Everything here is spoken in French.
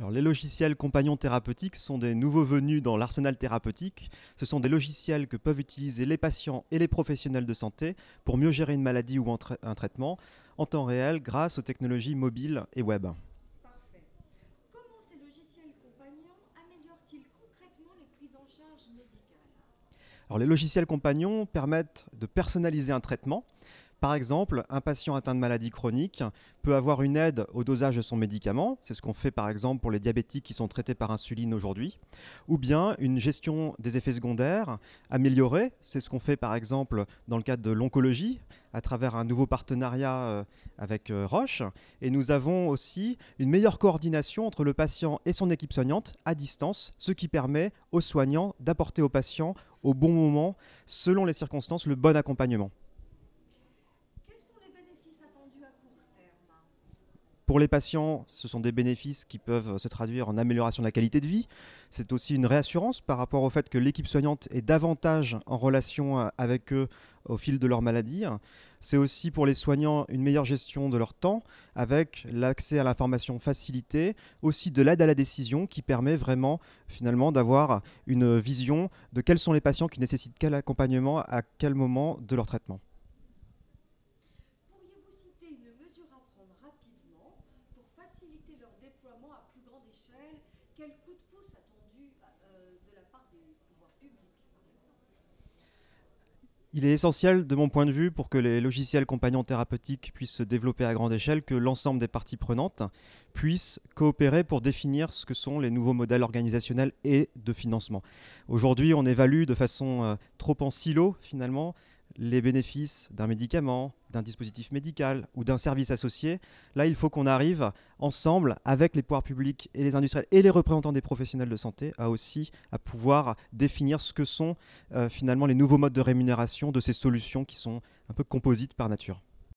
Alors, les logiciels compagnons thérapeutiques sont des nouveaux venus dans l'arsenal thérapeutique. Ce sont des logiciels que peuvent utiliser les patients et les professionnels de santé pour mieux gérer une maladie ou un traitement en temps réel grâce aux technologies mobiles et web. Parfait. Comment ces logiciels compagnons améliorent-ils concrètement les prises en charge médicales? Alors, les logiciels compagnons permettent de personnaliser un traitement. Par exemple, un patient atteint de maladie chronique peut avoir une aide au dosage de son médicament, c'est ce qu'on fait par exemple pour les diabétiques qui sont traités par insuline aujourd'hui, ou bien une gestion des effets secondaires améliorée, c'est ce qu'on fait par exemple dans le cadre de l'oncologie, à travers un nouveau partenariat avec Roche. Et nous avons aussi une meilleure coordination entre le patient et son équipe soignante à distance, ce qui permet aux soignants d'apporter au patient au bon moment, selon les circonstances, le bon accompagnement. Quels sont les bénéfices attendus à court terme? Pour les patients, ce sont des bénéfices qui peuvent se traduire en amélioration de la qualité de vie. C'est aussi une réassurance par rapport au fait que l'équipe soignante est davantage en relation avec eux au fil de leur maladie. C'est aussi pour les soignants une meilleure gestion de leur temps avec l'accès à l'information facilité, aussi de l'aide à la décision qui permet vraiment finalement d'avoir une vision de quels sont les patients qui nécessitent quel accompagnement à quel moment de leur traitement. Pourriez-vous citer une mesure à prendre rapidement pour faciliter leur déploiement à plus grande échelle? Quel coup de pouce attendu de la part des pouvoirs publics, par exemple? Il est essentiel, de mon point de vue, pour que les logiciels compagnons thérapeutiques puissent se développer à grande échelle, que l'ensemble des parties prenantes puissent coopérer pour définir ce que sont les nouveaux modèles organisationnels et de financement. Aujourd'hui, on évalue de façon trop en silo, finalement, les bénéfices d'un médicament, d'un dispositif médical ou d'un service associé. Là, il faut qu'on arrive ensemble, avec les pouvoirs publics et les industriels et les représentants des professionnels de santé, à pouvoir définir ce que sont finalement les nouveaux modes de rémunération de ces solutions qui sont un peu composites par nature.